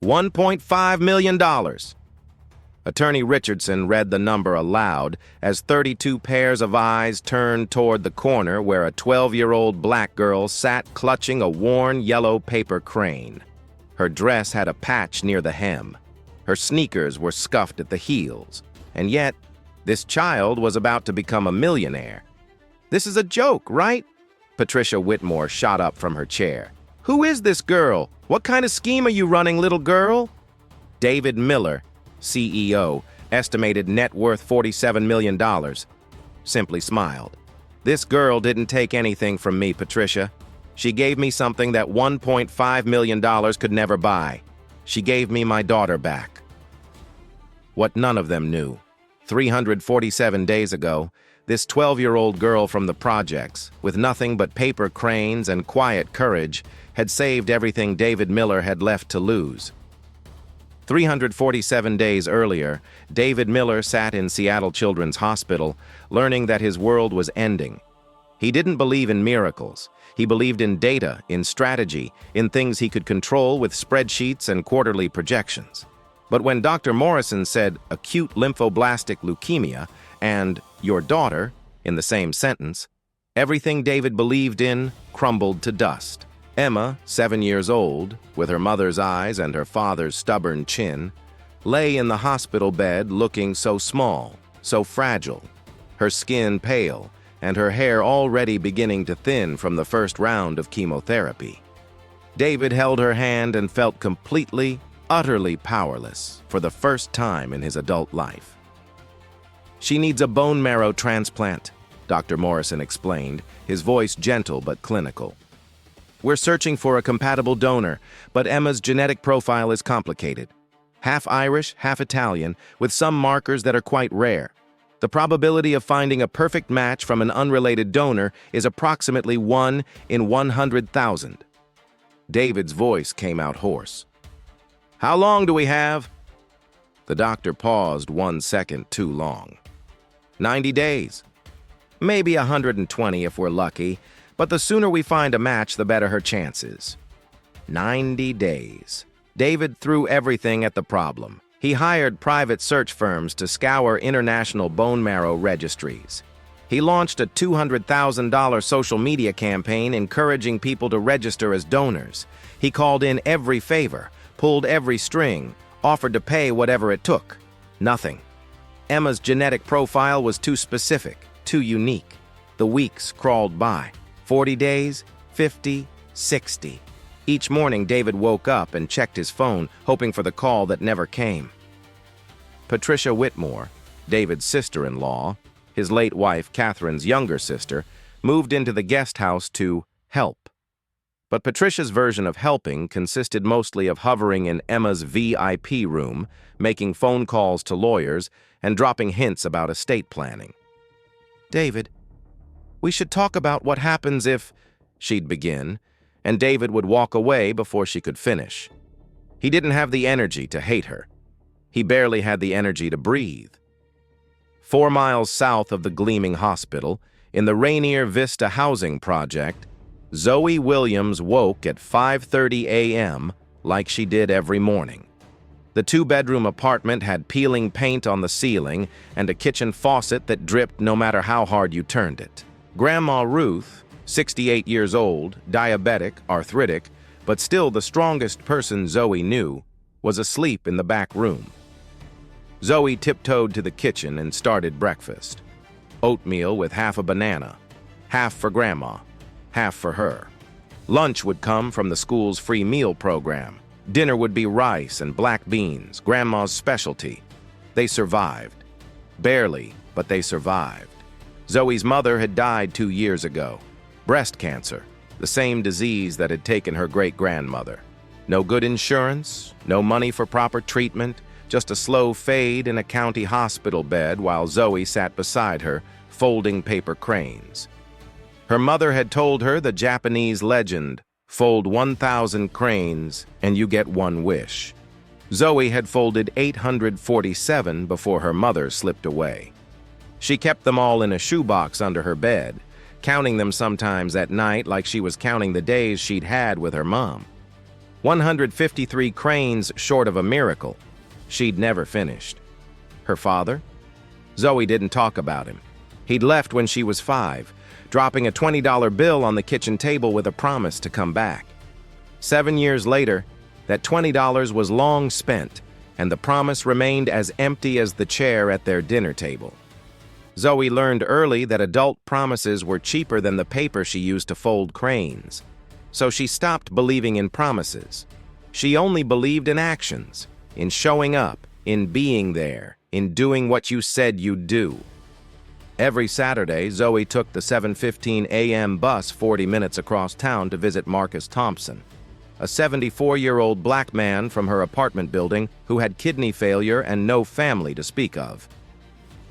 $1.5 million. Attorney Richardson read the number aloud as 32 pairs of eyes turned toward the corner where a 12-year-old black girl sat clutching a worn yellow paper crane. Her dress had a patch near the hem. Her sneakers were scuffed at the heels. And yet, this child was about to become a millionaire. This is a joke, right? Patricia Whitmore shot up from her chair. Who is this girl? What kind of scheme are you running, little girl? David Miller, CEO, estimated net worth $47 million. Simply smiled. This girl didn't take anything from me, Patricia. She gave me something that $1.5 million could never buy. She gave me my daughter back. What none of them knew. 347 days ago, this 12-year-old girl from the projects, with nothing but paper cranes and quiet courage, had saved everything David Miller had left to lose. 347 days earlier, David Miller sat in Seattle Children's Hospital, learning that his world was ending. He didn't believe in miracles. He believed in data, in strategy, in things he could control with spreadsheets and quarterly projections. But when Dr. Morrison said acute lymphoblastic leukemia and your daughter in the same sentence, everything David believed in crumbled to dust. Emma, 7 years old, with her mother's eyes and her father's stubborn chin, lay in the hospital bed looking so small, so fragile, her skin pale, and her hair already beginning to thin from the first round of chemotherapy. David held her hand and felt completely, utterly powerless for the first time in his adult life. She needs a bone marrow transplant, Dr. Morrison explained, his voice gentle but clinical. We're searching for a compatible donor, but Emma's genetic profile is complicated. Half Irish, half Italian, with some markers that are quite rare. The probability of finding a perfect match from an unrelated donor is approximately 1 in 100,000. David's voice came out hoarse. How long do we have? The doctor paused 1 second too long. 90 days. Maybe 120 if we're lucky, but the sooner we find a match, the better her chances. 90 days. David threw everything at the problem. He hired private search firms to scour international bone marrow registries. He launched a $200,000 social media campaign encouraging people to register as donors. He called in every favor, pulled every string, offered to pay whatever it took. Nothing. Emma's genetic profile was too specific, too unique. The weeks crawled by. 40 days, 50, 60. Each morning, David woke up and checked his phone, hoping for the call that never came. Patricia Whitmore, David's sister-in-law, his late wife Catherine's younger sister, moved into the guest house to help. But Patricia's version of helping consisted mostly of hovering in Emma's VIP room, making phone calls to lawyers, and dropping hints about estate planning. David, we should talk about what happens if, she'd begin, and David would walk away before she could finish. He didn't have the energy to hate her. He barely had the energy to breathe. 4 miles south of the gleaming hospital, in the Rainier Vista housing project, Zoe Williams woke at 5:30 a.m. like she did every morning. The 2-bedroom apartment had peeling paint on the ceiling and a kitchen faucet that dripped no matter how hard you turned it. Grandma Ruth, 68 years old, diabetic, arthritic, but still the strongest person Zoe knew, was asleep in the back room. Zoe tiptoed to the kitchen and started breakfast. Oatmeal with half a banana, half for Grandma, half for her. Lunch would come from the school's free meal program. Dinner would be rice and black beans, Grandma's specialty. They survived. Barely, but they survived. Zoe's mother had died 2 years ago. Breast cancer, the same disease that had taken her great-grandmother. No good insurance, no money for proper treatment, just a slow fade in a county hospital bed while Zoe sat beside her, folding paper cranes. Her mother had told her the Japanese legend, fold 1,000 cranes and you get 1 wish. Zoe had folded 847 before her mother slipped away. She kept them all in a shoebox under her bed, counting them sometimes at night like she was counting the days she'd had with her mom. 153 cranes short of a miracle. She'd never finished. Her father? Zoe didn't talk about him. He'd left when she was 5, dropping a $20 bill on the kitchen table with a promise to come back. 7 years later, that $20 was long spent, and the promise remained as empty as the chair at their dinner table. Zoe learned early that adult promises were cheaper than the paper she used to fold cranes. So she stopped believing in promises. She only believed in actions, in showing up, in being there, in doing what you said you'd do. Every Saturday, Zoe took the 7:15 a.m. bus 40 minutes across town to visit Marcus Thompson, a 74-year-old black man from her apartment building who had kidney failure and no family to speak of.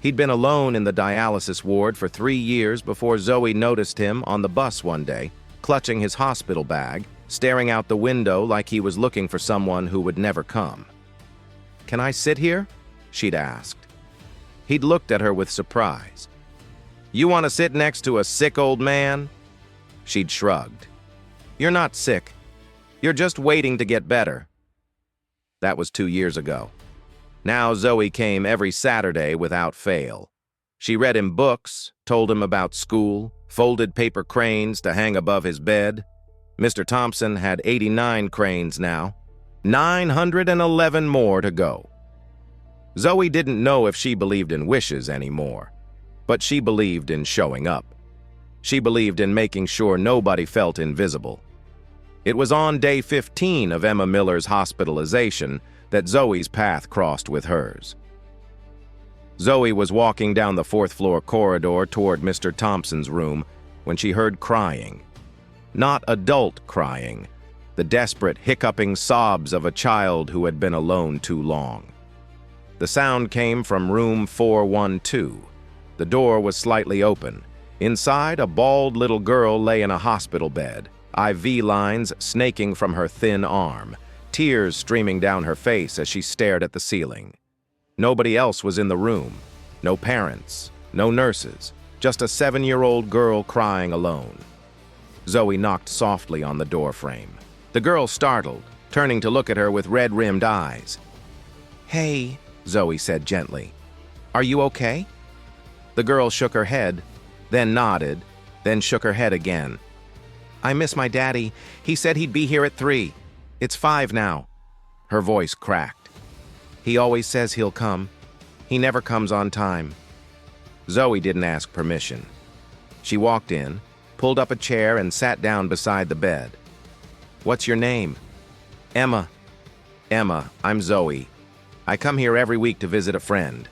He'd been alone in the dialysis ward for 3 years before Zoe noticed him on the bus one day, clutching his hospital bag, staring out the window like he was looking for someone who would never come. "Can I sit here?" she'd asked. He'd looked at her with surprise. "You want to sit next to a sick old man?" She'd shrugged. "You're not sick. You're just waiting to get better." That was 2 years ago. Now Zoe came every Saturday without fail. She read him books, told him about school, folded paper cranes to hang above his bed. Mr. Thompson had 89 cranes now, 911 more to go. Zoe didn't know if she believed in wishes anymore, but she believed in showing up. She believed in making sure nobody felt invisible. It was on day 15 of Emma Miller's hospitalization that Zoe's path crossed with hers. Zoe was walking down the 4th-floor corridor toward Mr. Thompson's room when she heard crying. Not adult crying, the desperate, hiccuping sobs of a child who had been alone too long. The sound came from room 412. The door was slightly open. Inside, a bald little girl lay in a hospital bed, IV lines snaking from her thin arm, tears streaming down her face as she stared at the ceiling. Nobody else was in the room. No parents, no nurses, just a 7-year-old girl crying alone. Zoe knocked softly on the door frame. The girl startled, turning to look at her with red-rimmed eyes. "Hey," Zoe said gently. "Are you okay?" The girl shook her head, then nodded, then shook her head again. "I miss my daddy. He said he'd be here at 3. It's 5 now." Her voice cracked. "He always says he'll come. He never comes on time." Zoe didn't ask permission. She walked in, pulled up a chair, and sat down beside the bed. "What's your name?" "Emma." "Emma, I'm Zoe. I come here every week to visit a friend.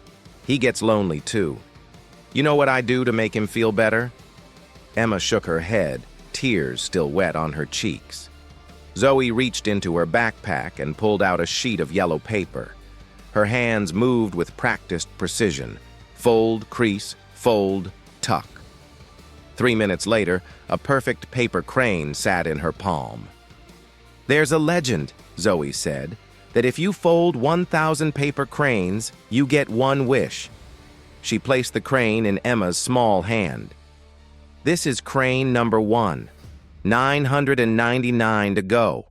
He gets lonely too. You know what I do to make him feel better?" Emma shook her head, tears still wet on her cheeks. Zoe reached into her backpack and pulled out a sheet of yellow paper. Her hands moved with practiced precision. Fold, crease, fold, tuck. 3 minutes later, a perfect paper crane sat in her palm. "There's a legend," Zoe said, "that if you fold 1,000 paper cranes, you get one wish." She placed the crane in Emma's small hand. "This is crane number 1. 999 to go."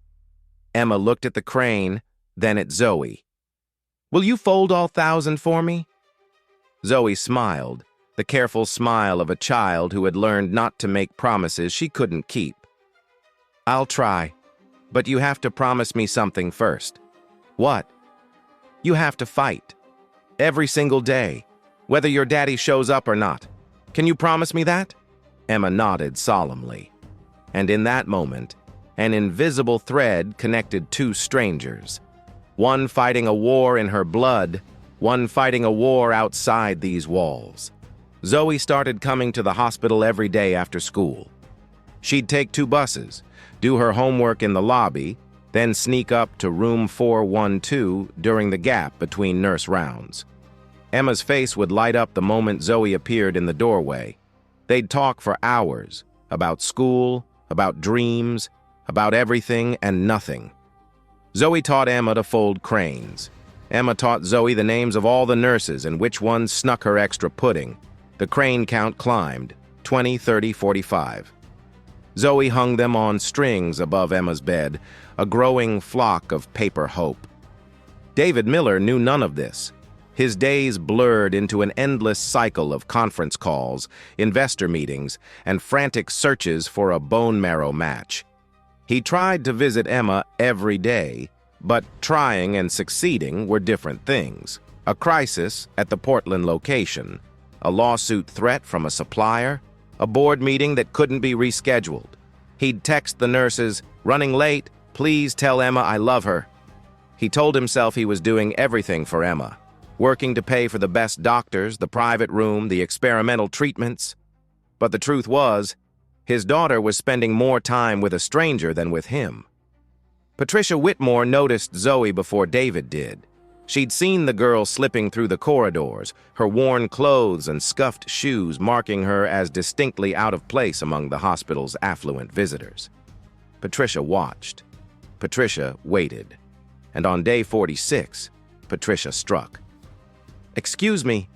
Emma looked at the crane, then at Zoe. "Will you fold all 1,000 for me?" Zoe smiled, the careful smile of a child who had learned not to make promises she couldn't keep. "I'll try, but you have to promise me something first." "What?" "You have to fight. Every single day, whether your daddy shows up or not. Can you promise me that?" Emma nodded solemnly. And in that moment, an invisible thread connected 2 strangers. One fighting a war in her blood, one fighting a war outside these walls. Zoe started coming to the hospital every day after school. She'd take 2 buses, do her homework in the lobby, then sneak up to room 412 during the gap between nurse rounds. Emma's face would light up the moment Zoe appeared in the doorway. They'd talk for hours about school, about dreams, about everything and nothing. Zoe taught Emma to fold cranes. Emma taught Zoe the names of all the nurses and which ones snuck her extra pudding. The crane count climbed, 20, 30, 45. Zoe hung them on strings above Emma's bed, a growing flock of paper hope. David Miller knew none of this. His days blurred into an endless cycle of conference calls, investor meetings, and frantic searches for a bone marrow match. He tried to visit Emma every day, but trying and succeeding were different things. A crisis at the Portland location, a lawsuit threat from a supplier, a board meeting that couldn't be rescheduled. He'd text the nurses, "Running late, please tell Emma I love her." He told himself he was doing everything for Emma, working to pay for the best doctors, the private room, the experimental treatments. But the truth was, his daughter was spending more time with a stranger than with him. Patricia Whitmore noticed Zoe before David did. She'd seen the girl slipping through the corridors, her worn clothes and scuffed shoes marking her as distinctly out of place among the hospital's affluent visitors. Patricia watched. Patricia waited. And on day 46, Patricia struck. "Excuse me."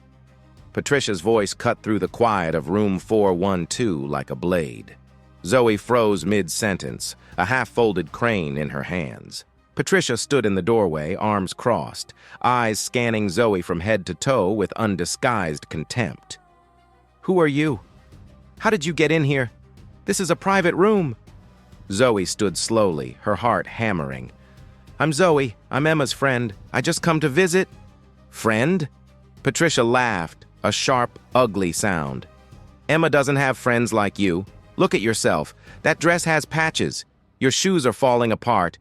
Patricia's voice cut through the quiet of room 412 like a blade. Zoe froze mid-sentence, a half-folded crane in her hands. Patricia stood in the doorway, arms crossed, eyes scanning Zoe from head to toe with undisguised contempt. "Who are you? How did you get in here? This is a private room." Zoe stood slowly, her heart hammering. "I'm Zoe. I'm Emma's friend. I just come to visit." "Friend?" Patricia laughed, a sharp, ugly sound. "Emma doesn't have friends like you. Look at yourself. That dress has patches. Your shoes are falling apart.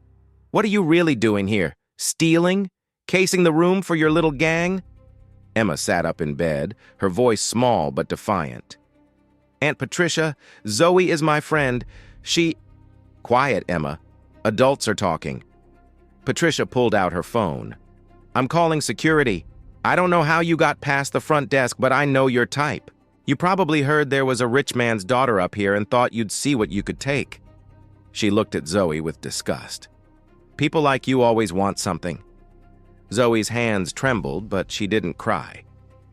What are you really doing here? Stealing? Casing the room for your little gang?" Emma sat up in bed, her voice small but defiant. "Aunt Patricia, Zoe is my friend. She—" "Quiet, Emma. Adults are talking." Patricia pulled out her phone. "I'm calling security. I don't know how you got past the front desk, but I know your type. You probably heard there was a rich man's daughter up here and thought you'd see what you could take." She looked at Zoe with disgust. "People like you always want something." Zoe's hands trembled, but she didn't cry.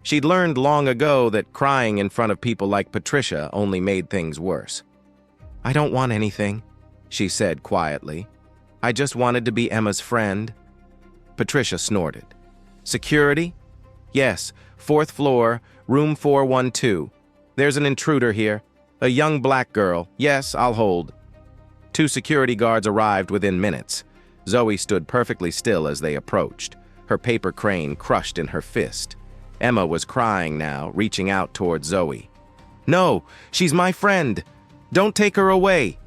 She'd learned long ago that crying in front of people like Patricia only made things worse. "I don't want anything," she said quietly. "I just wanted to be Emma's friend." Patricia snorted. "Security?" "Yes, 4th floor, room 412. There's an intruder here. A young black girl. Yes, I'll hold." 2 security guards arrived within minutes. Zoe stood perfectly still as they approached, her paper crane crushed in her fist. Emma was crying now, reaching out toward Zoe. "No, she's my friend. Don't take her away."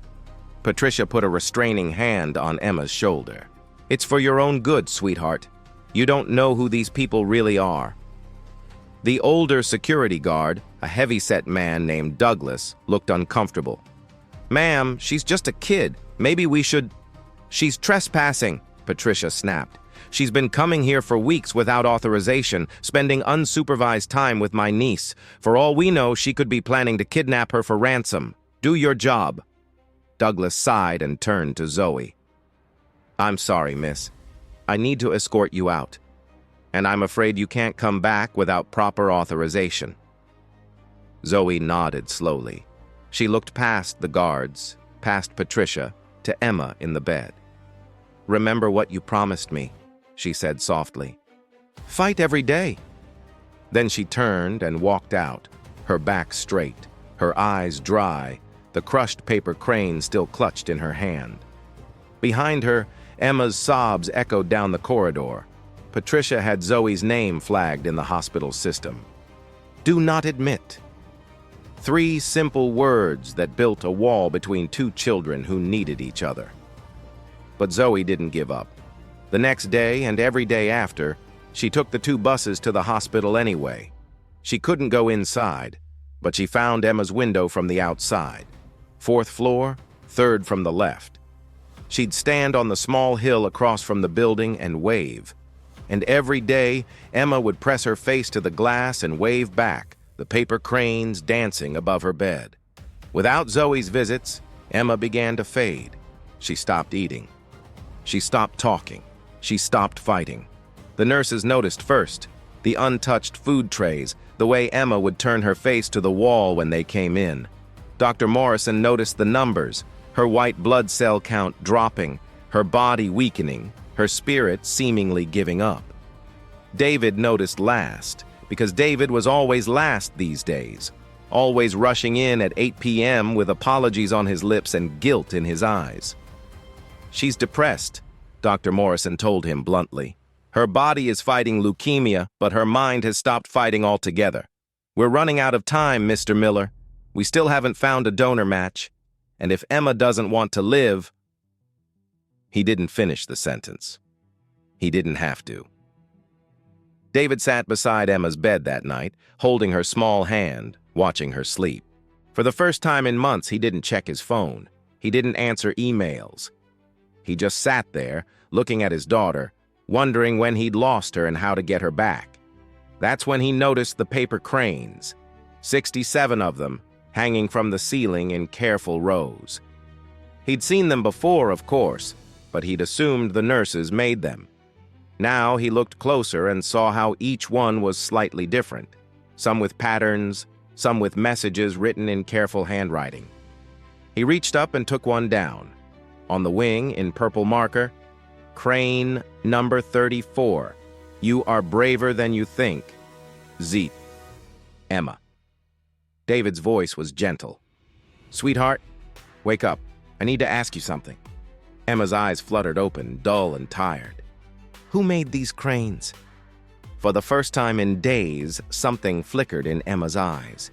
Patricia put a restraining hand on Emma's shoulder. "It's for your own good, sweetheart. You don't know who these people really are." The older security guard, a heavy-set man named Douglas, looked uncomfortable. "Ma'am, she's just a kid. Maybe we should—" "She's trespassing," Patricia snapped. "She's been coming here for weeks without authorization, spending unsupervised time with my niece. For all we know, she could be planning to kidnap her for ransom. Do your job." Douglas sighed and turned to Zoe. "I'm sorry, miss. I need to escort you out. And I'm afraid you can't come back without proper authorization." Zoe nodded slowly. She looked past the guards, past Patricia, to Emma in the bed. "Remember what you promised me," she said softly. "Fight every day." Then she turned and walked out, her back straight, her eyes dry, the crushed paper crane still clutched in her hand. Behind her, Emma's sobs echoed down the corridor. Patricia had Zoe's name flagged in the hospital system. "Do not admit." 3 simple words that built a wall between 2 children who needed each other. But Zoe didn't give up. The next day and every day after, she took the 2 buses to the hospital anyway. She couldn't go inside, but she found Emma's window from the outside. 4th floor, 3rd from the left. She'd stand on the small hill across from the building and wave. And every day, Emma would press her face to the glass and wave back, the paper cranes dancing above her bed. Without Zoe's visits, Emma began to fade. She stopped eating. She stopped talking. She stopped fighting. The nurses noticed first, the untouched food trays, the way Emma would turn her face to the wall when they came in. Dr. Morrison noticed the numbers, her white blood cell count dropping, her body weakening, her spirit seemingly giving up. David noticed last, because David was always last these days, always rushing in at 8 p.m. with apologies on his lips and guilt in his eyes. "She's depressed," Dr. Morrison told him bluntly. "Her body is fighting leukemia, but her mind has stopped fighting altogether. We're running out of time, Mr. Miller. We still haven't found a donor match. And if Emma doesn't want to live..." He didn't finish the sentence. He didn't have to. David sat beside Emma's bed that night, holding her small hand, watching her sleep. For the first time in months, he didn't check his phone. He didn't answer emails. He just sat there, looking at his daughter, wondering when he'd lost her and how to get her back. That's when he noticed the paper cranes, 67 of them, hanging from the ceiling in careful rows. He'd seen them before, of course, but he'd assumed the nurses made them. Now he looked closer and saw how each one was slightly different, some with patterns, some with messages written in careful handwriting. He reached up and took one down. On the wing, in purple marker, "Crane number 34. You are braver than you think. Zeet. Emma." David's voice was gentle. "Sweetheart, wake up. I need to ask you something." Emma's eyes fluttered open, dull and tired. "Who made these cranes?" For the first time in days, something flickered in Emma's eyes.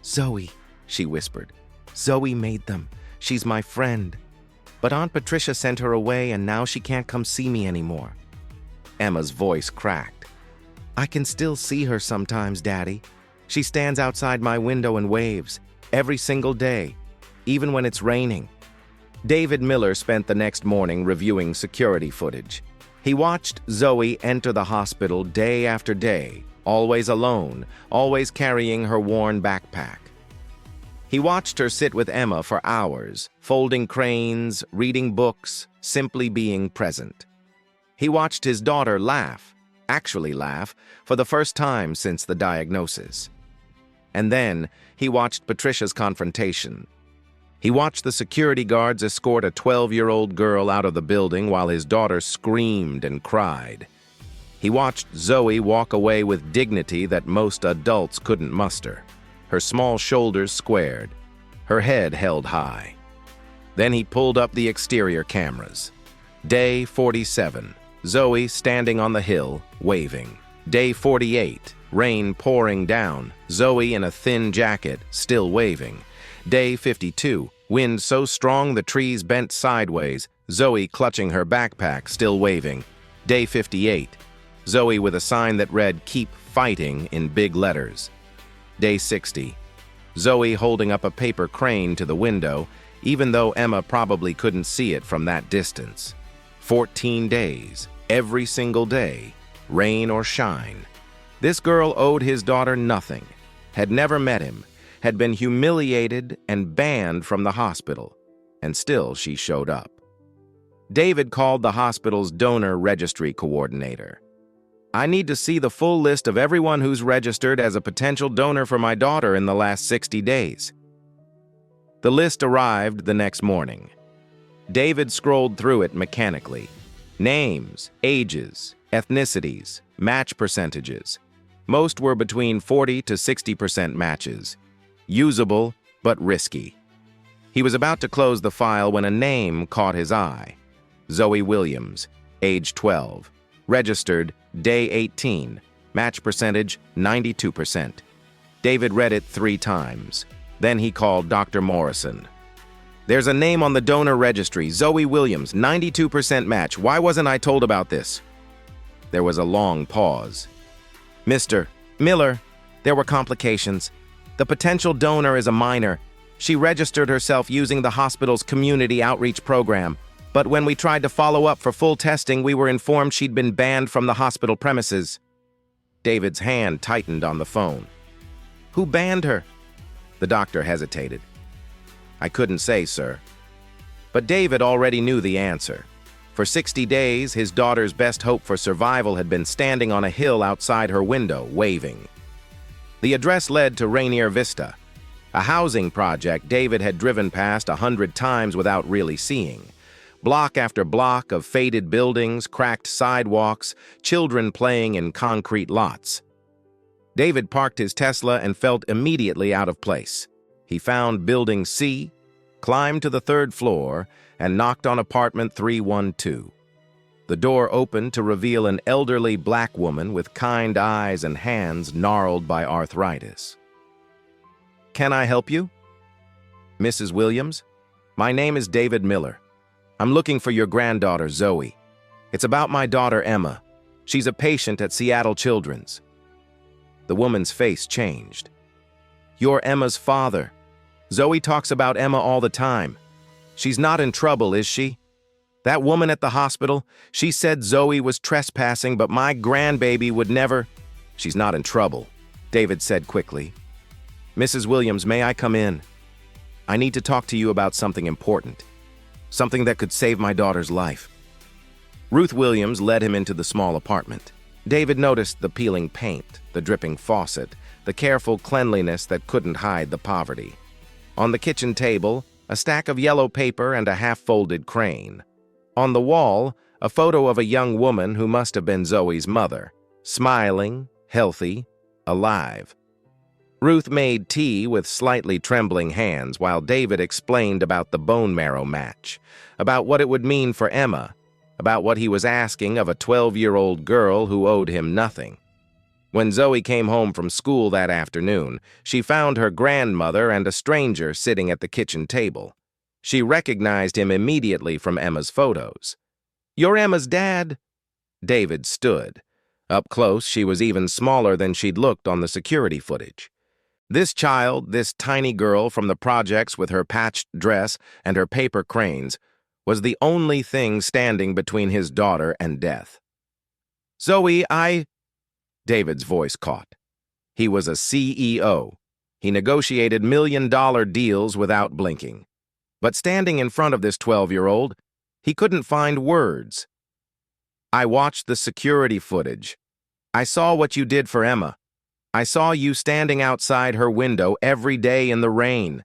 "Zoe," she whispered. "Zoe made them. She's my friend. But Aunt Patricia sent her away and now she can't come see me anymore." Emma's voice cracked. "I can still see her sometimes, Daddy. She stands outside my window and waves, every single day, even when it's raining." David Miller spent the next morning reviewing security footage. He watched Zoe enter the hospital day after day, always alone, always carrying her worn backpack. He watched her sit with Emma for hours, folding cranes, reading books, simply being present. He watched his daughter laugh, actually laugh, for the first time since the diagnosis. And then he watched Patricia's confrontation. He watched the security guards escort a 12-year-old girl out of the building while his daughter screamed and cried. He watched Zoe walk away with dignity that most adults couldn't muster, her small shoulders squared, her head held high. Then he pulled up the exterior cameras. Day 47, Zoe standing on the hill, waving. Day 48, rain pouring down, Zoe in a thin jacket, still waving. Day 52, wind so strong the trees bent sideways, Zoe clutching her backpack, still waving. Day 58, Zoe with a sign that read, "Keep fighting," in big letters. Day 60, Zoe holding up a paper crane to the window, even though Emma probably couldn't see it from that distance. 14 days, every single day, rain or shine. This girl owed his daughter nothing, had never met him, had been humiliated and banned from the hospital, and still she showed up. David called the hospital's donor registry coordinator. "I need to see the full list of everyone who's registered as a potential donor for my daughter in the last 60 days. The list arrived the next morning. David scrolled through it mechanically. Names, ages, ethnicities, match percentages. Most were between 40 to 60% matches. Usable, but risky. He was about to close the file when a name caught his eye. Zoe Williams, age 12. Registered, day 18. Match percentage, 92%. David read it 3 times. Then he called Dr. Morrison. "There's a name on the donor registry, Zoe Williams, 92% match. Why wasn't I told about this?" There was a long pause. "Mr. Miller, there were complications. The potential donor is a minor. She registered herself using the hospital's community outreach program. But when we tried to follow up for full testing, we were informed she'd been banned from the hospital premises." David's hand tightened on the phone. "Who banned her?" The doctor hesitated. "I couldn't say, sir." But David already knew the answer. For 60 days, his daughter's best hope for survival had been standing on a hill outside her window, waving. The address led to Rainier Vista, A housing project David had driven past 100 times without really seeing. Block after block of faded buildings, cracked sidewalks, children playing in concrete lots. David parked his Tesla and felt immediately out of place. He found Building C, climbed to the 3rd floor, and knocked on apartment 312. The door opened to reveal an elderly black woman with kind eyes and hands gnarled by arthritis. "Can I help you?" "Mrs. Williams? My name is David Miller. I'm looking for your granddaughter, Zoe. It's about my daughter, Emma. She's a patient at Seattle Children's." The woman's face changed. "You're Emma's father. Zoe talks about Emma all the time. She's not in trouble, is she? That woman at the hospital, she said Zoe was trespassing, but my grandbaby would never—" "She's not in trouble," David said quickly. "Mrs. Williams, may I come in? I need to talk to you about something important. Something that could save my daughter's life." Ruth Williams led him into the small apartment. David noticed the peeling paint, the dripping faucet, the careful cleanliness that couldn't hide the poverty. On the kitchen table, a stack of yellow paper and a half-folded crane. On the wall, a photo of a young woman who must have been Zoe's mother, smiling, healthy, alive. Ruth made tea with slightly trembling hands while David explained about the bone marrow match, about what it would mean for Emma, about what he was asking of a 12-year-old girl who owed him nothing. When Zoe came home from school that afternoon, she found her grandmother and a stranger sitting at the kitchen table. She recognized him immediately from Emma's photos. "You're Emma's dad." David stood. Up close, she was even smaller than she'd looked on the security footage. This child, this tiny girl from the projects with her patched dress and her paper cranes, was the only thing standing between his daughter and death. "Zoe, David's voice caught. He was a CEO. He negotiated million-dollar deals without blinking. But standing in front of this 12-year-old, he couldn't find words. "I watched the security footage. I saw what you did for Emma. I saw you standing outside her window every day in the rain.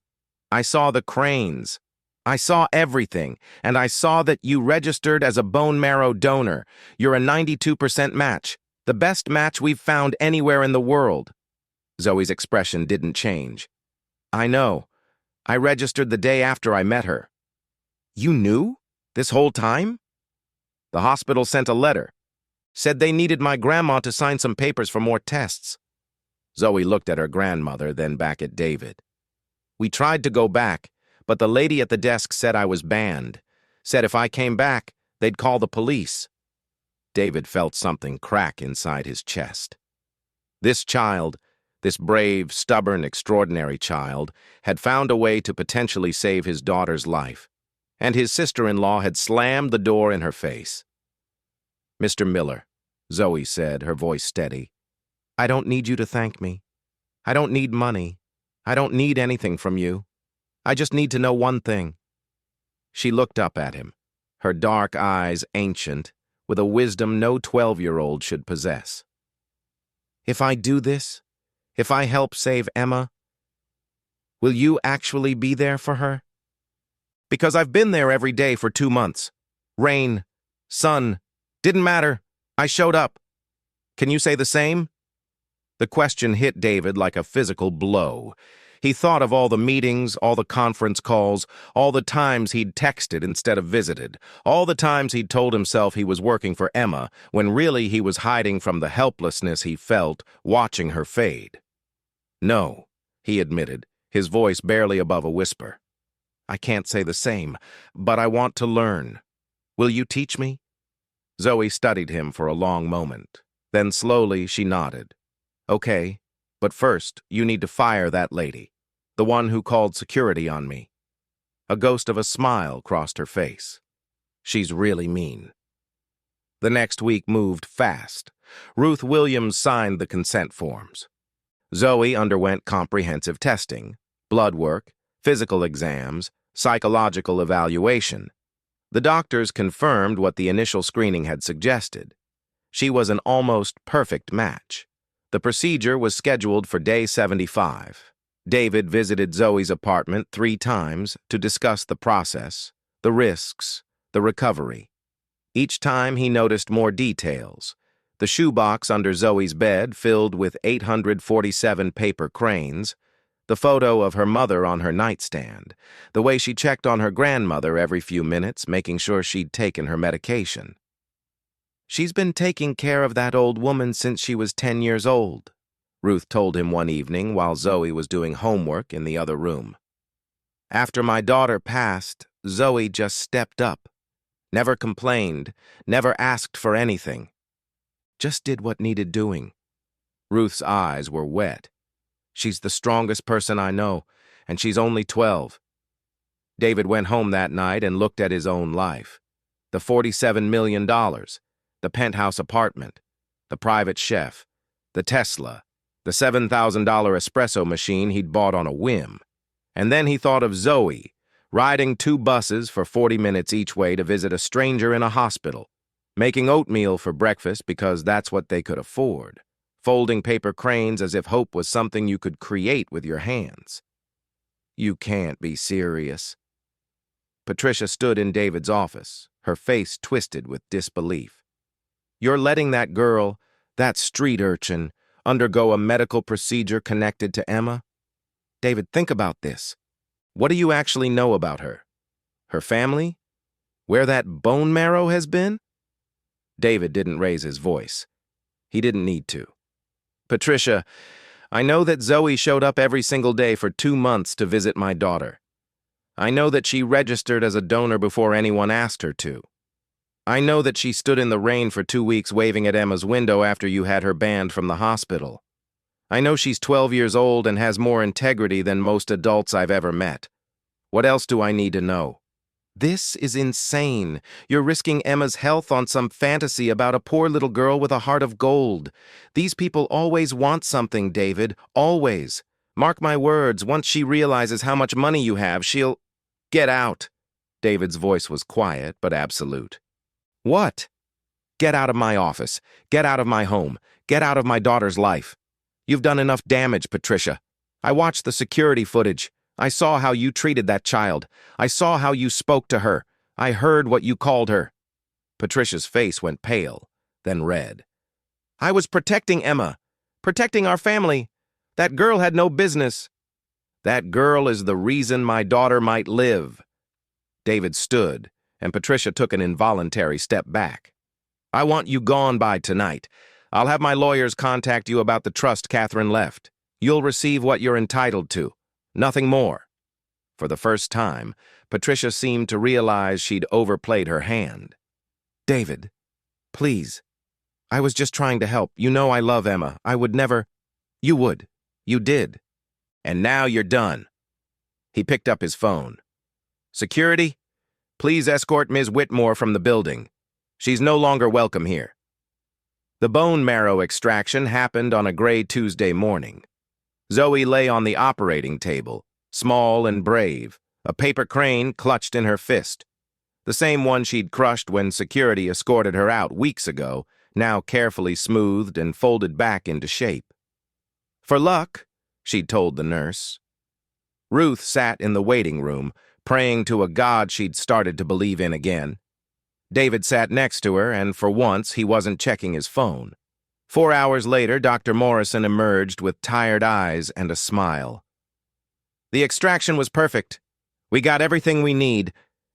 I saw the cranes. I saw everything, and I saw that you registered as a bone marrow donor. You're a 92% match, the best match we've found anywhere in the world." Zoe's expression didn't change. "I know. I registered the day after I met her." "You knew? This whole time?" "The hospital sent a letter. Said they needed my grandma to sign some papers for more tests." Zoe looked at her grandmother, then back at David. "We tried to go back, but the lady at the desk said I was banned. Said if I came back, they'd call the police." David felt something crack inside his chest. This child, this brave, stubborn, extraordinary child, had found a way to potentially save his daughter's life, and his sister-in-law had slammed the door in her face. "Mr. Miller," Zoe said, her voice steady, "I don't need you to thank me. I don't need money. I don't need anything from you. I just need to know one thing." She looked up at him, her dark eyes ancient, with a wisdom no 12-year-old should possess. "If I do this, if I help save Emma, will you actually be there for her?" "Because I've been there every day for 2 months. Rain, sun, didn't matter. I showed up. Can you say the same?" The question hit David like a physical blow. He thought of all the meetings, all the conference calls, all the times he'd texted instead of visited, all the times he'd told himself he was working for Emma, when really he was hiding from the helplessness he felt, watching her fade. "No," he admitted, his voice barely above a whisper. "I can't say the same, but I want to learn. Will you teach me?" Zoe studied him for a long moment. Then slowly she nodded. "Okay, but first you need to fire that lady, the one who called security on me." A ghost of a smile crossed her face. "She's really mean." The next week moved fast. Ruth Williams signed the consent forms. Zoe underwent comprehensive testing, blood work, physical exams, psychological evaluation. The doctors confirmed what the initial screening had suggested. She was an almost perfect match. The procedure was scheduled for day 75. David visited Zoe's apartment 3 times to discuss the process, the risks, the recovery. Each time he noticed more details. The shoebox under Zoe's bed filled with 847 paper cranes, the photo of her mother on her nightstand, the way she checked on her grandmother every few minutes, making sure she'd taken her medication. "She's been taking care of that old woman since she was 10 years old," Ruth told him one evening while Zoe was doing homework in the other room. "After my daughter passed, Zoe just stepped up. Never complained, never asked for anything. Just did what needed doing." Ruth's eyes were wet. "She's the strongest person I know, and she's only 12. David went home that night and looked at his own life. The $47 million, the penthouse apartment, the private chef, the Tesla, the $7,000 espresso machine he'd bought on a whim. And then he thought of Zoe, riding 2 buses for 40 minutes each way to visit a stranger in a hospital, making oatmeal for breakfast because that's what they could afford, folding paper cranes as if hope was something you could create with your hands. "You can't be serious." Patricia stood in David's office, her face twisted with disbelief. "You're letting that girl, that street urchin, undergo a medical procedure connected to Emma? David, think about this. What do you actually know about her? Her family? Where that bone marrow has been?" David didn't raise his voice. He didn't need to. "Patricia, I know that Zoe showed up every single day for 2 months to visit my daughter. I know that she registered as a donor before anyone asked her to. I know that she stood in the rain for 2 weeks waving at Emma's window after you had her banned from the hospital. I know she's 12 years old and has more integrity than most adults I've ever met. What else do I need to know? This is insane. You're risking Emma's health on some fantasy about a poor little girl with a heart of gold. These people always want something, David. Always. Mark my words, once she realizes how much money you have, she'll—" "Get out." David's voice was quiet but absolute. "What?" "Get out of my office. Get out of my home. Get out of my daughter's life. You've done enough damage, Patricia. I watched the security footage. I saw how you treated that child. I saw how you spoke to her. I heard what you called her." Patricia's face went pale, then red. "I was protecting Emma, protecting our family. That girl had no business." "That girl is the reason my daughter might live." David stood, and Patricia took an involuntary step back. "I want you gone by tonight. I'll have my lawyers contact you about the trust Catherine left. You'll receive what you're entitled to. Nothing more." For the first time, Patricia seemed to realize she'd overplayed her hand. "David, please. I was just trying to help. You know I love Emma. I would never—" "You would. You did. And now you're done." He picked up his phone. "Security, please escort Ms. Whitmore from the building. She's no longer welcome here." The bone marrow extraction happened on a gray Tuesday morning. Zoe lay on the operating table, small and brave, a paper crane clutched in her fist. The same one she'd crushed when security escorted her out weeks ago, now carefully smoothed and folded back into shape. "For luck," she'd told the nurse. Ruth sat in the waiting room, praying to a God she'd started to believe in again. David sat next to her, and for once he wasn't checking his phone. 4 hours later, Dr. Morrison emerged with tired eyes and a smile. "The extraction was perfect. We got everything we need.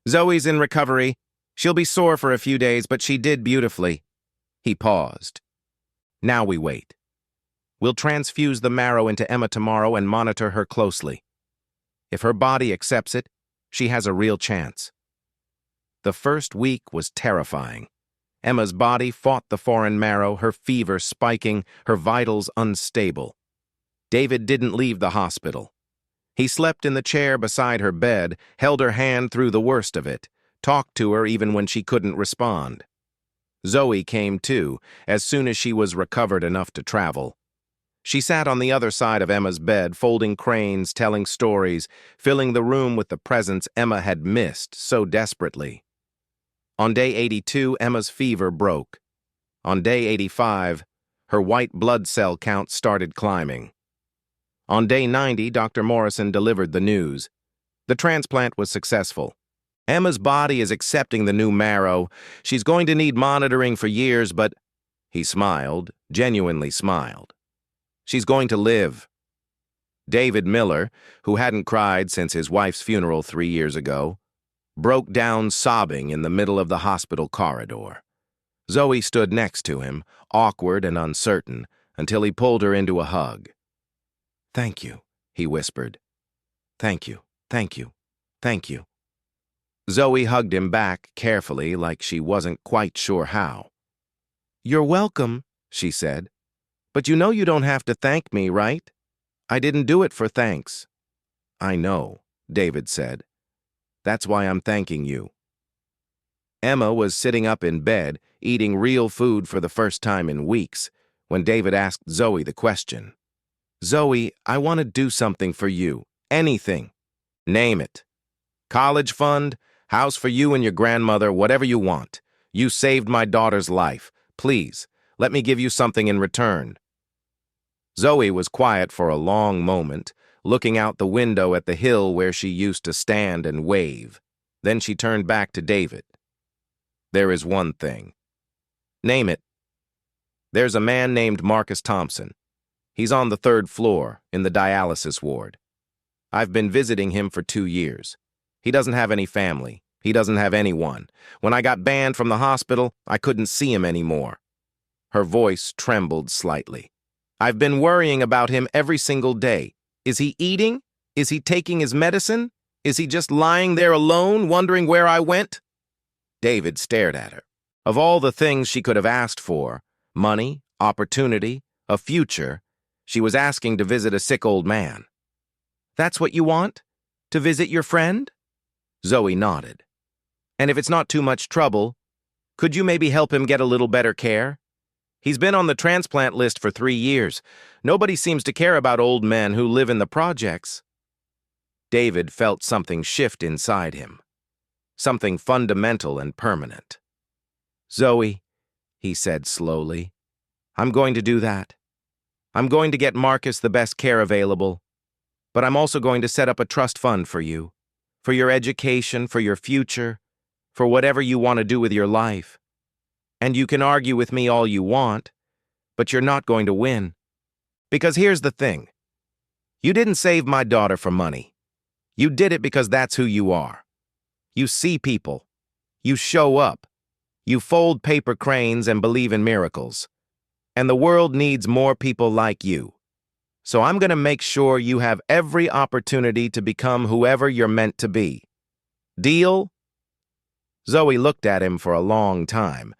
Zoe's in recovery. She'll be sore for a few days, but she did beautifully." He paused. "Now we wait. We'll transfuse the marrow into Emma tomorrow and monitor her closely. If her body accepts it, she has a real chance." The first week was terrifying. Emma's body fought the foreign marrow, her fever spiking, her vitals unstable. David didn't leave the hospital. He slept in the chair beside her bed, held her hand through the worst of it, talked to her even when she couldn't respond. Zoe came too, as soon as she was recovered enough to travel. She sat on the other side of Emma's bed, folding cranes, telling stories, filling the room with the presence Emma had missed so desperately. On day 82, Emma's fever broke. On day 85, her white blood cell count started climbing. On day 90, Dr. Morrison delivered the news. The transplant was successful. Emma's body is accepting the new marrow. She's going to need monitoring for years, but he smiled, genuinely smiled. She's going to live. David Miller, who hadn't cried since his wife's funeral 3 years ago, broke down sobbing in the middle of the hospital corridor. Zoe stood next to him, awkward and uncertain, until he pulled her into a hug. "Thank you," he whispered. "Thank you, thank you, thank you." Zoe hugged him back carefully, like she wasn't quite sure how. "You're welcome," she said. "But you know you don't have to thank me, right? I didn't do it for thanks." "I know," David said. "That's why I'm thanking you." Emma was sitting up in bed, eating real food for the first time in weeks, when David asked Zoe the question. "Zoe, I want to do something for you. Anything. Name it. College fund, house for you and your grandmother, whatever you want. You saved my daughter's life. Please, let me give you something in return." Zoe was quiet for a long moment, looking out the window at the hill where she used to stand and wave. Then she turned back to David. "There is one thing." "Name it." "There's a man named Marcus Thompson. He's on the 3rd floor, in the dialysis ward. I've been visiting him for 2 years. He doesn't have any family. He doesn't have anyone. When I got banned from the hospital, I couldn't see him anymore." Her voice trembled slightly. "I've been worrying about him every single day. Is he eating? Is he taking his medicine? Is he just lying there alone, wondering where I went?" David stared at her. Of all the things she could have asked for, money, opportunity, a future, she was asking to visit a sick old man. "That's what you want? To visit your friend?" Zoe nodded. "And if it's not too much trouble, could you maybe help him get a little better care? He's been on the transplant list for 3 years. Nobody seems to care about old men who live in the projects." David felt something shift inside him. Something fundamental and permanent. "Zoe," he said slowly, "I'm going to do that. I'm going to get Marcus the best care available. But I'm also going to set up a trust fund for you. For your education, for your future, for whatever you want to do with your life. And you can argue with me all you want, but you're not going to win. Because here's the thing. You didn't save my daughter for money. You did it because that's who you are. You see people. You show up. You fold paper cranes and believe in miracles. And the world needs more people like you. So I'm going to make sure you have every opportunity to become whoever you're meant to be. Deal?" Zoe looked at him for a long time.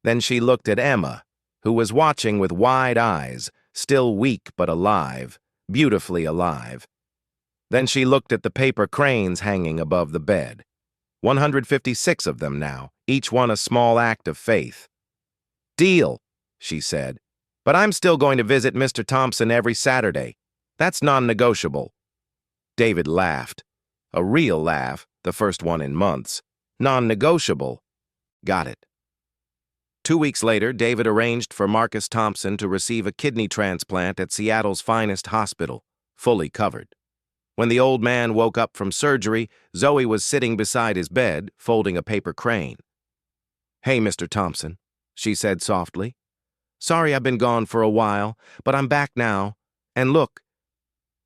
Then she looked at Emma, who was watching with wide eyes, still weak but alive, beautifully alive. Then she looked at the paper cranes hanging above the bed. 156 of them now, each one a small act of faith. "Deal," she said. "But I'm still going to visit Mr. Thompson every Saturday. That's non-negotiable." David laughed. A real laugh, the first one in months. Non-negotiable. Got it. 2 weeks later, David arranged for Marcus Thompson to receive a kidney transplant at Seattle's finest hospital, fully covered. When the old man woke up from surgery, Zoe was sitting beside his bed, folding a paper crane. "Hey, Mr. Thompson," she said softly. "Sorry I've been gone for a while, but I'm back now. And look."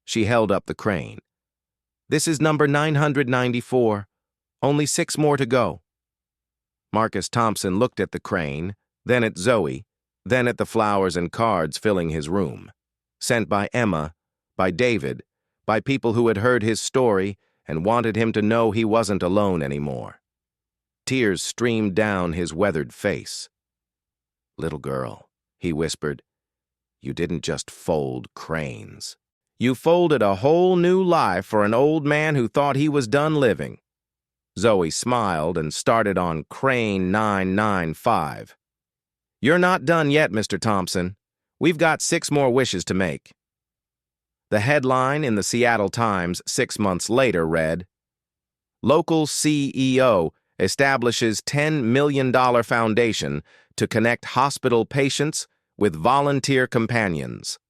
She held up the crane. "This is number 994. Only 6 more to go." Marcus Thompson looked at the crane, then at Zoe, then at the flowers and cards filling his room. Sent by Emma, by David, by people who had heard his story and wanted him to know he wasn't alone anymore. Tears streamed down his weathered face. "Little girl," he whispered, "you didn't just fold cranes. You folded a whole new life for an old man who thought he was done living." Zoe smiled and started on crane 995. "You're not done yet, Mr. Thompson. We've got 6 more wishes to make." The headline in the Seattle Times 6 months later read, "Local CEO establishes $10 million foundation to connect hospital patients with volunteer companions."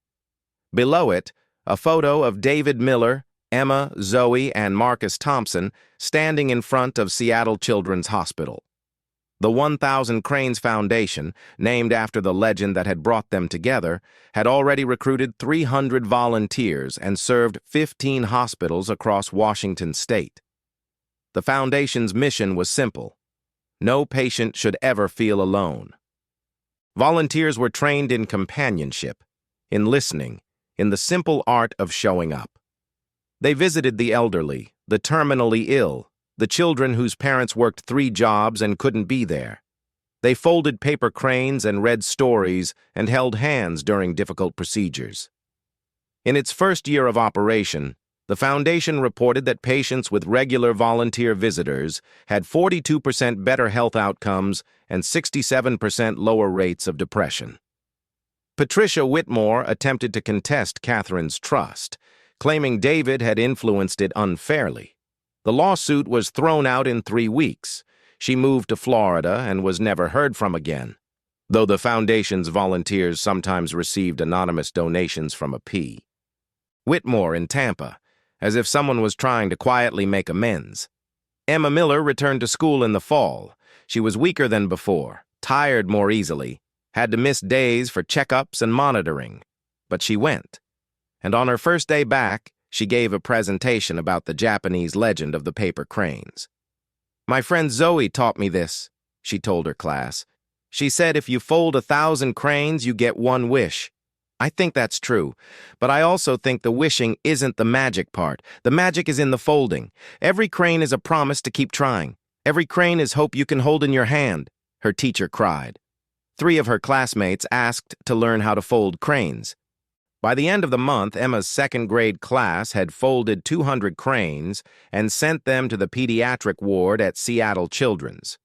Below it, A photo of David Miller, Emma, Zoe, and Marcus Thompson standing in front of Seattle Children's Hospital. The 1,000 Cranes Foundation, named after the legend that had brought them together, had already recruited 300 volunteers and served 15 hospitals across Washington state. The foundation's mission was simple: no patient should ever feel alone. Volunteers were trained in companionship, in listening, in the simple art of showing up. They visited the elderly, the terminally ill, the children whose parents worked 3 jobs and couldn't be there. They folded paper cranes and read stories and held hands during difficult procedures. In its first year of operation, the foundation reported that patients with regular volunteer visitors had 42% better health outcomes and 67% lower rates of depression. Patricia Whitmore attempted to contest Catherine's trust, claiming David had influenced it unfairly. The lawsuit was thrown out in 3 weeks. She moved to Florida and was never heard from again, though the foundation's volunteers sometimes received anonymous donations from a P. Whitmore in Tampa, as if someone was trying to quietly make amends. Emma Miller returned to school in the fall. She was weaker than before, tired more easily, had to miss days for checkups and monitoring. But she went. And on her first day back, she gave a presentation about the Japanese legend of the paper cranes. "My friend Zoe taught me this," she told her class. "She said if you fold 1,000 cranes, you get 1 wish. I think that's true, but I also think the wishing isn't the magic part. The magic is in the folding. Every crane is a promise to keep trying. Every crane is hope you can hold in your hand," her teacher cried. 3 of her classmates asked to learn how to fold cranes. By the end of the month, Emma's 2nd grade class had folded 200 cranes and sent them to the pediatric ward at Seattle Children's.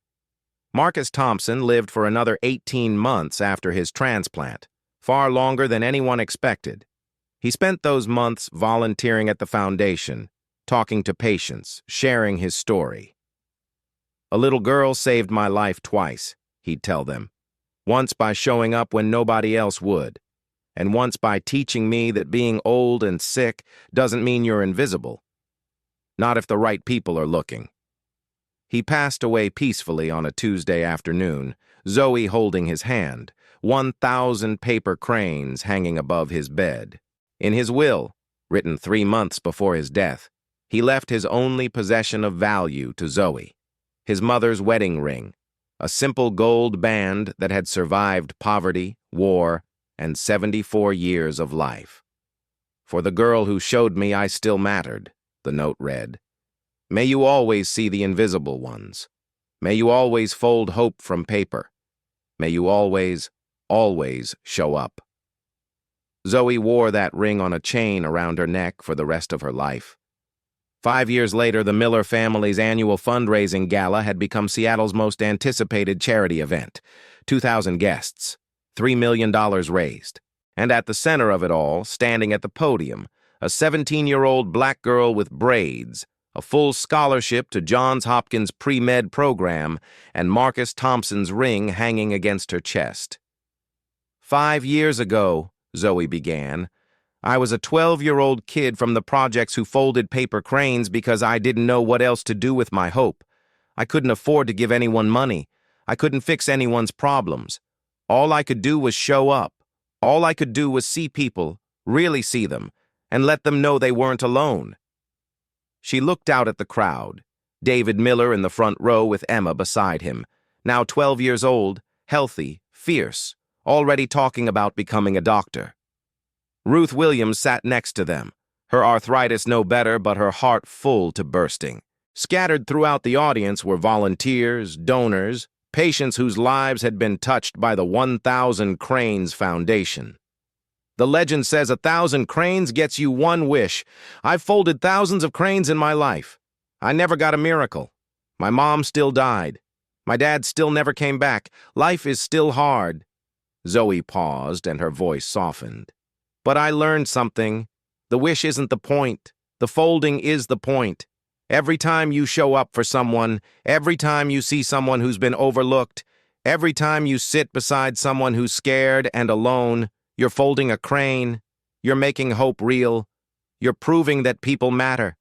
Marcus Thompson lived for another 18 months after his transplant, far longer than anyone expected. He spent those months volunteering at the foundation, talking to patients, sharing his story. "A little girl saved my life twice," he'd tell them. "Once by showing up when nobody else would, and once by teaching me that being old and sick doesn't mean you're invisible. Not if the right people are looking." He passed away peacefully on a Tuesday afternoon, Zoe holding his hand, 1,000 paper cranes hanging above his bed. In his will, written 3 months before his death, he left his only possession of value to Zoe, his mother's wedding ring, a simple gold band that had survived poverty, war, and 74 years of life. "For the girl who showed me I still mattered," the note read. "May you always see the invisible ones. May you always fold hope from paper. May you always, always show up." Zoe wore that ring on a chain around her neck for the rest of her life. 5 years later, the Miller family's annual fundraising gala had become Seattle's most anticipated charity event. 2,000 guests. $3 million raised. And at the center of it all, standing at the podium, a 17-year-old black girl with braids, a full scholarship to Johns Hopkins pre-med program, and Marcus Thompson's ring hanging against her chest. "5 years ago," Zoe began, "I was a 12-year-old kid from the projects who folded paper cranes because I didn't know what else to do with my hope. I couldn't afford to give anyone money. I couldn't fix anyone's problems. All I could do was show up. All I could do was see people, really see them, and let them know they weren't alone." She looked out at the crowd, David Miller in the front row with Emma beside him, now 12 years old, healthy, fierce, already talking about becoming a doctor. Ruth Williams sat next to them, her arthritis no better but her heart full to bursting. Scattered throughout the audience were volunteers, donors, patients whose lives had been touched by the 1,000 Cranes Foundation. "The legend says 1,000 cranes gets you 1 wish. I've folded thousands of cranes in my life. I never got a miracle. My mom still died. My dad still never came back. Life is still hard." Zoe paused and her voice softened. "But I learned something. The wish isn't the point. The folding is the point. Every time you show up for someone, every time you see someone who's been overlooked, every time you sit beside someone who's scared and alone, you're folding a crane, you're making hope real, You're proving that people matter."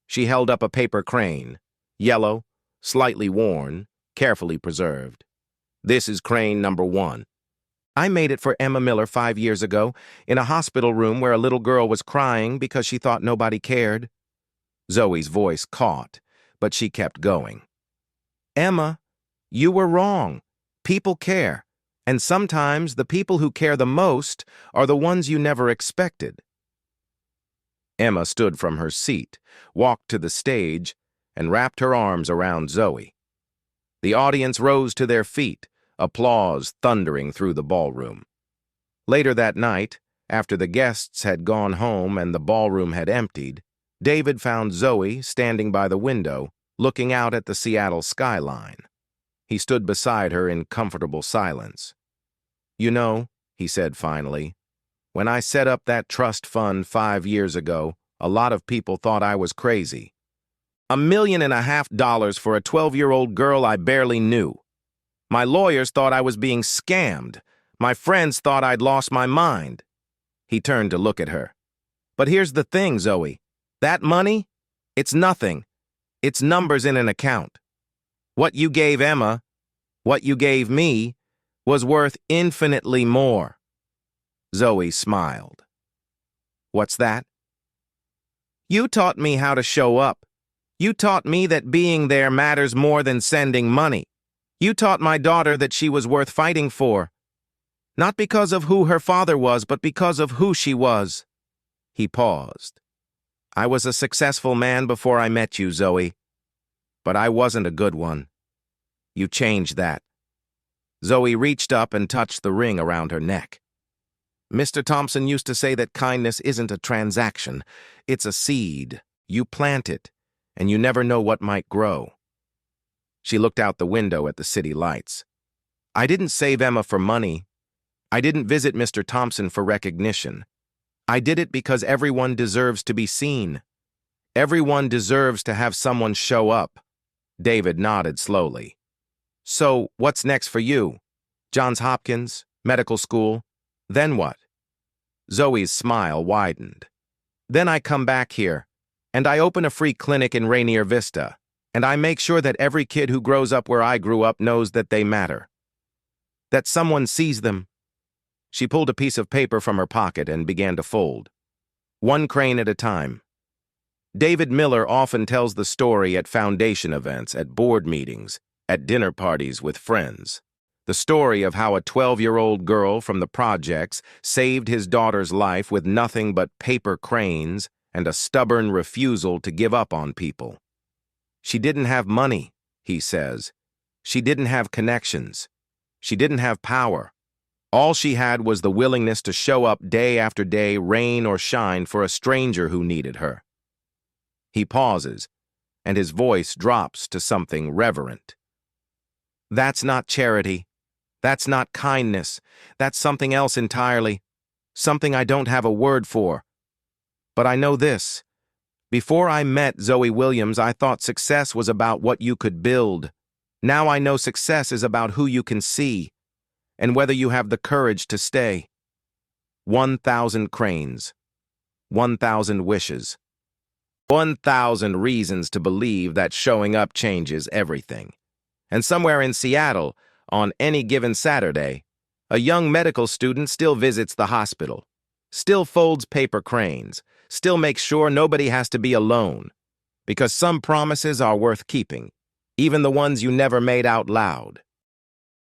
She held up a paper crane, yellow, slightly worn, carefully preserved. "This is crane number 1. I made it for Emma Miller 5 years ago in a hospital room where a little girl was crying because she thought nobody cared." Zoe's voice caught, but she kept going. "Emma, you were wrong. People care, and sometimes the people who care the most are the ones you never expected." Emma stood from her seat, walked to the stage, and wrapped her arms around Zoe. The audience rose to their feet, applause thundering through the ballroom. Later that night, after the guests had gone home and the ballroom had emptied, David found Zoe standing by the window, looking out at the Seattle skyline. He stood beside her in comfortable silence. "You know," he said finally, "when I set up that trust fund 5 years ago, a lot of people thought I was crazy. $1.5 million for a 12-year-old girl I barely knew. My lawyers thought I was being scammed. My friends thought I'd lost my mind." He turned to look at her. "But here's the thing, Zoe. That money? It's nothing. It's numbers in an account. What you gave Emma, what you gave me, was worth infinitely more." Zoe smiled. "What's that?" "You taught me how to show up. You taught me that being there matters more than sending money. You taught my daughter that she was worth fighting for. Not because of who her father was, but because of who she was." He paused. "I was a successful man before I met you, Zoe. But I wasn't a good one. You changed that." Zoe reached up and touched the ring around her neck. "Mr. Thompson used to say that kindness isn't a transaction. It's a seed. You plant it, and you never know what might grow." She looked out the window at the city lights. "I didn't save Emma for money. I didn't visit Mr. Thompson for recognition. I did it because everyone deserves to be seen. Everyone deserves to have someone show up." David nodded slowly. "So, what's next for you? Johns Hopkins? Medical school? Then what?" Zoe's smile widened. "Then I come back here, and I open a free clinic in Rainier Vista, and I make sure that every kid who grows up where I grew up knows that they matter. That someone sees them." She pulled a piece of paper from her pocket and began to fold. "One crane at a time." David Miller often tells the story at foundation events, at board meetings, at dinner parties with friends. The story of how a 12-year-old girl from the projects saved his daughter's life with nothing but paper cranes and a stubborn refusal to give up on people. She didn't have money, he says. She didn't have connections. She didn't have power. All she had was the willingness to show up day after day, rain or shine, for a stranger who needed her. He pauses, and his voice drops to something reverent. "That's not charity. That's not kindness. That's something else entirely. Something I don't have a word for. But I know this. Before I met Zoe Williams, I thought success was about what you could build. Now I know success is about who you can see, and whether you have the courage to stay. 1,000 cranes. 1,000 wishes. 1,000 reasons to believe that showing up changes everything. And somewhere in Seattle, on any given Saturday, a young medical student still visits the hospital, still folds paper cranes, still makes sure nobody has to be alone, because some promises are worth keeping, even the ones you never made out loud.